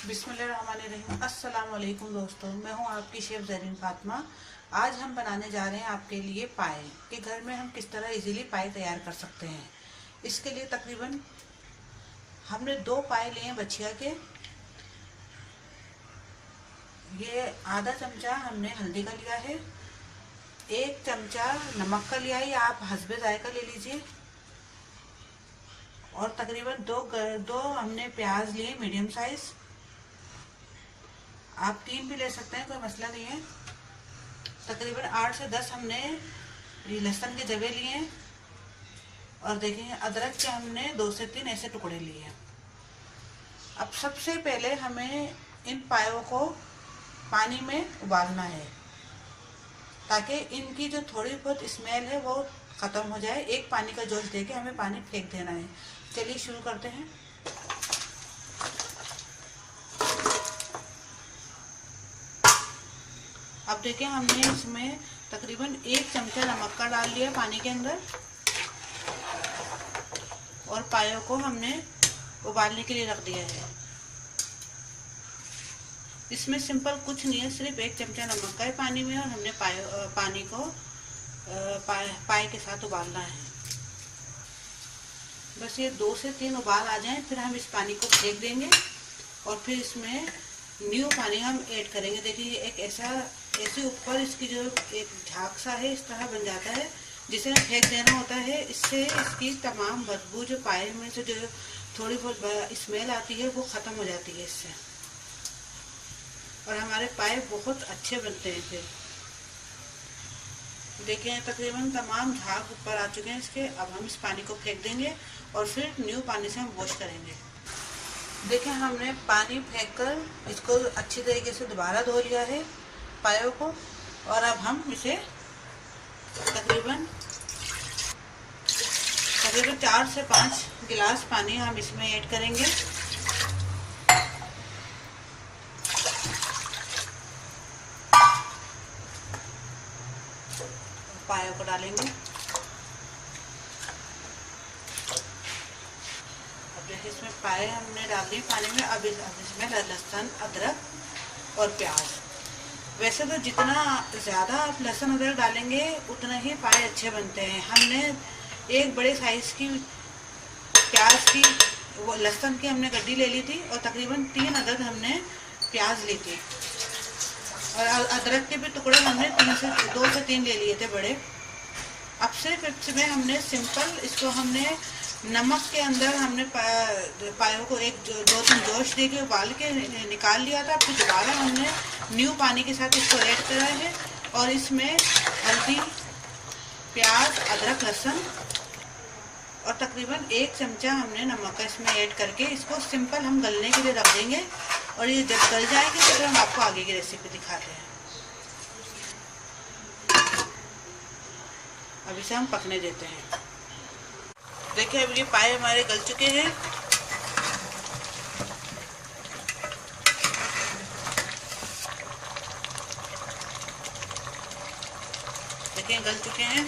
बिस्मिल्लाहिर्रहमानिर्रहीम। अस्सलाम वालेकुम दोस्तों, मैं हूं आपकी शेफ़ ज़रीन फातिमा। आज हम बनाने जा रहे हैं आपके लिए पाए कि घर में हम किस तरह इजीली पाए तैयार कर सकते हैं। इसके लिए तकरीबन हमने 2 पाए लिए हैं बछिया के। ये आधा चमचा हमने हल्दी का लिया है, 1 चमचा नमक का लिया है, या आप हस्बे जायका ले लीजिए। और तकरीबन दो हमने प्याज लिए मीडियम साइज़। आप 3 भी ले सकते हैं, कोई मसला नहीं है। तकरीबन 8 से 10 हमने लहसुन के जवे लिए हैं। और देखेंगे अदरक के हमने 2 से 3 ऐसे टुकड़े लिए हैं। अब सबसे पहले हमें इन पायों को पानी में उबालना है ताकि इनकी जो थोड़ी बहुत स्मेल है वो ख़त्म हो जाए। एक पानी का जोश देके हमें पानी फेंक देना है। चलिए शुरू करते हैं। अब देखिए हमने इसमें तकरीबन 1 चमचा नमक का डाल लिया पानी के अंदर, और पायों को हमने उबालने के लिए रख दिया है। इसमें सिंपल कुछ नहीं है, सिर्फ 1 चमचा नमक का है पानी में, और हमने पानी को पाए के साथ उबालना है। बस ये 2 से 3 उबाल आ जाएं, फिर हम इस पानी को फेंक देंगे और फिर इसमें न्यू पानी हम ऐड करेंगे। देखिए एक ऐसे ऊपर इसकी जो एक झाग सा है इस तरह बन जाता है, जिसे फेंक देना होता है। इससे इसकी तमाम बदबू जो पाए में से जो थोड़ी बहुत स्मेल आती है वो ख़त्म हो जाती है इससे, और हमारे पाए बहुत अच्छे बनते हैं। फिर देखिए तकरीबन तमाम झाग ऊपर आ चुके हैं इसके। अब हम इस पानी को फेंक देंगे और फिर न्यू पानी से हम वॉश करेंगे। देखिए हमने पानी फेंककर इसको अच्छी तरीके से दोबारा धो लिया है पायों को, और अब हम इसे तकरीबन 4 से 5 गिलास पानी हम इसमें ऐड करेंगे। पायों को डालेंगे। अब देखिए इसमें पाए हमने डाल दिए पानी में। अब इसमें लहसुन, अदरक और प्याज। वैसे तो जितना ज़्यादा आप लहसुन अदरक डालेंगे उतना ही पाए अच्छे बनते हैं। हमने एक बड़े साइज़ की प्याज की वो लहसुन की हमने गड्डी ले ली थी, और तकरीबन 3 अदद हमने प्याज ली थी, और अदरक के भी टुकड़े हमने 2 से 3 ले लिए थे बड़े। अब सिर्फ इसमें हमने सिंपल इसको हमने नमक के अंदर हमने पायों को 2-3 जोश दे के उबाल के निकाल लिया था। फिर दोबारा हमने न्यू पानी के साथ इसको ऐड करा है, और इसमें हल्दी, प्याज, अदरक, लहसुन और तकरीबन 1 चमचा हमने नमक का इसमें ऐड करके इसको सिंपल हम गलने के लिए रख देंगे। और ये जब गल जाएगी तो फिर हम आपको आगे की रेसिपी दिखाते हैं। अब इसे हम पकने देते हैं। देखिए अब ये पाए हमारे गल चुके हैं। देखिए गल चुके हैं।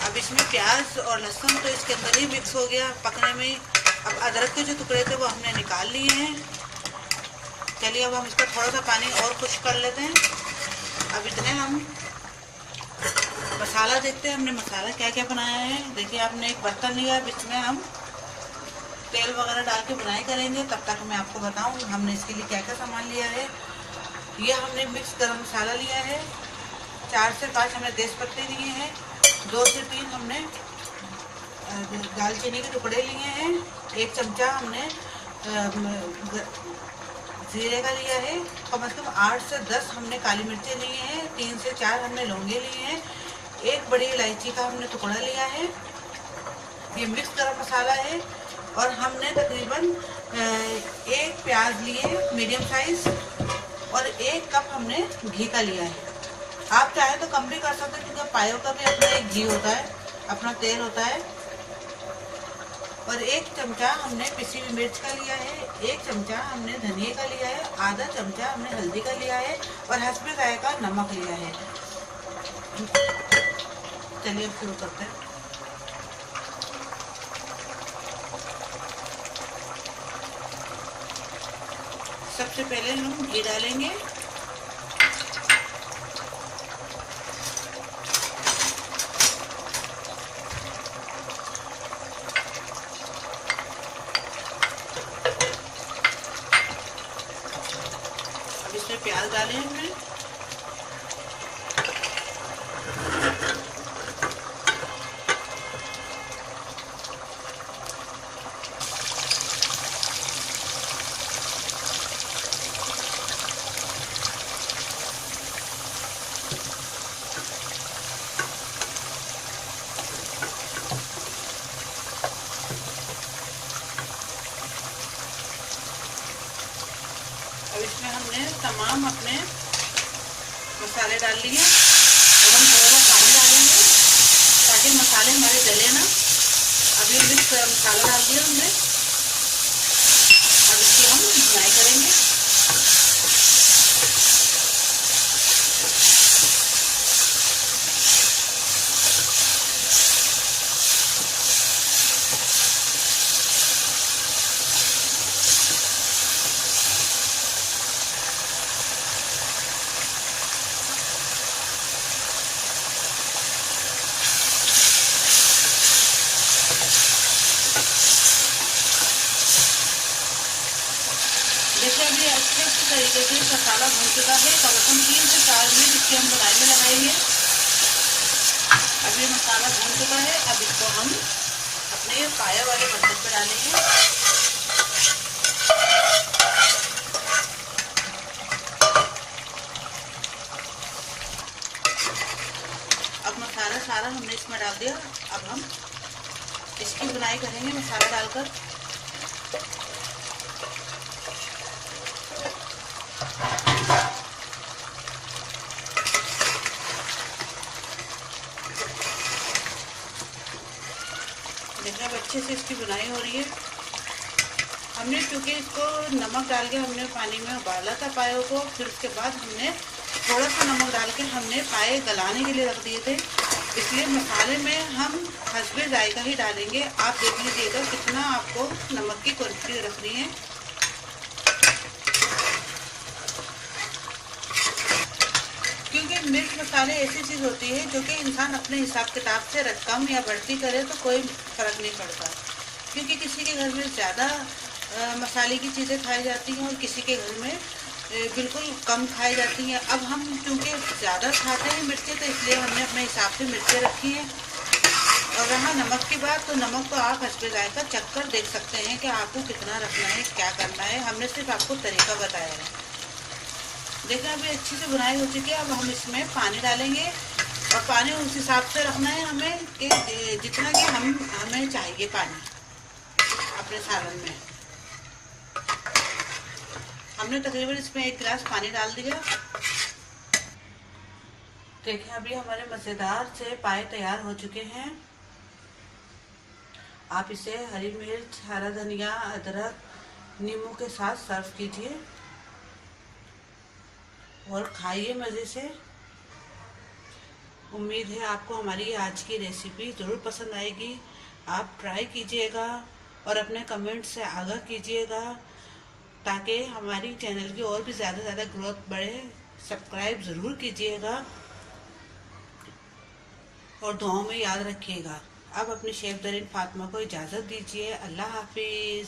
अब इसमें प्याज और लहसुन तो इसके अंदर ही मिक्स हो गया पकने में। अब अदरक के जो टुकड़े थे वो हमने निकाल लिए हैं। चलिए अब हम इसका थोड़ा सा पानी और खुश्क कर लेते हैं। अब इतने हम मसाला देखते हैं हमने मसाला क्या क्या बनाया है। देखिए आपने एक बर्तन लिया, अब इसमें हम तेल वगैरह डाल के बुनाई करेंगे। तब तक मैं आपको बताऊं हमने इसके लिए क्या क्या सामान लिया है। ये हमने मिक्स गरम मसाला लिया है, 4 से 5 हमने तेज़पत्ते लिए हैं, 2 से 3 हमने दालचीनी के टुकड़े लिए हैं, 1 चमचा हमने जीरे का लिया है, कम से कम 8 से 10 हमने काली मिर्चें लिए हैं, 3 से 4 हमने लौंगे लिए हैं, 1 बड़ी इलायची का हमने टुकड़ा लिया है। ये मिक्स गरम मसाला है। और हमने तकरीबन 1 प्याज लिए मीडियम साइज, और 1 कप हमने घी का लिया है। आप चाहे तो कम भी कर सकते हैं, क्योंकि पायों का भी अपना एक घी होता है, अपना तेल होता है। और 1 चमचा हमने पिसी हुई मिर्च का लिया है, 1 चमचा हमने धनिया का लिया है, आधा चमचा हमने हल्दी का लिया है, और हस्बे जायका नमक लिया है। चलिए अब शुरू करते हैं। सबसे पहले हम घी डालेंगे। अब इसमें प्याज डालें हमने। अब इसमें हमने तमाम अपने मसाले डाल लिए और हम थोड़ा पानी डालेंगे ताकि मसाले हमारे जले ना। अभी मिक्स मसाला डाल दिया हमने। अब इसकी हम भुनाई करेंगे। देखिए अभी अच्छे तरीके से मसाला भून चुका है। कम से कम 3 से 4 मिनट इसकी हम बुनाई में लगाएंगे। अभी मसाला भून चुका है। अब इसको हम अपने पाया वाले बर्तन पर डालेंगे। अब मसाला सारा हमने इसमें डाल दिया। अब हम इसकी बुनाई करेंगे मसाला डालकर। देखिए अब अच्छे से इसकी बुनाई हो रही है। हमने क्योंकि इसको नमक डाल के हमने पानी में उबाला था पायों को, फिर उसके बाद हमने थोड़ा सा नमक डाल के हमने पाए गलाने के लिए रख दिए थे। इसलिए मसाले में हम हस्बे जायका ही डालेंगे। आप देख लीजिएगा कितना आपको नमक की क्वांटिटी रखनी है। क्योंकि मिर्च मसाले ऐसी चीज़ होती है जो कि इंसान अपने हिसाब किताब से कम या बढ़ती करे तो कोई फ़र्क नहीं पड़ता। क्योंकि किसी के घर में ज़्यादा मसाले की चीज़ें खाई जाती हैं और किसी के घर में बिल्कुल कम खाई जाती हैं। अब हम क्योंकि ज़्यादा खाते हैं मिर्चें, तो इसलिए हमने अपने हिसाब से मिर्चें रखी हैं। और रहा नमक की बात, तो नमक तो आप हस्बे जायका चख कर देख सकते हैं कि आपको कितना रखना है, क्या करना है। हमने सिर्फ आपको तरीका बताया है। देखिए अभी अच्छी से बुनाई हो चुकी है। अब हम इसमें पानी डालेंगे और पानी उस हिसाब से रखना है हमें कि जितना कि हमें चाहिए पानी अपने सालन में। हमने तकरीबन इसमें 1 गिलास पानी डाल दिया। देखिए अभी हमारे मज़ेदार से पाए तैयार हो चुके हैं। आप इसे हरी मिर्च, हरा धनिया, अदरक, नींबू के साथ सर्व कीजिए और खाइए मज़े से। उम्मीद है आपको हमारी आज की रेसिपी ज़रूर पसंद आएगी। आप ट्राई कीजिएगा और अपने कमेंट से आगाह कीजिएगा ताकि हमारी चैनल की और भी ज़्यादा से ज़्यादा ग्रोथ बढ़े। सब्सक्राइब ज़रूर कीजिएगा और दुआओं में याद रखिएगा। अब अपनी शेफ दरीन फातिमा को इजाज़त दीजिए। अल्लाह हाफिज़।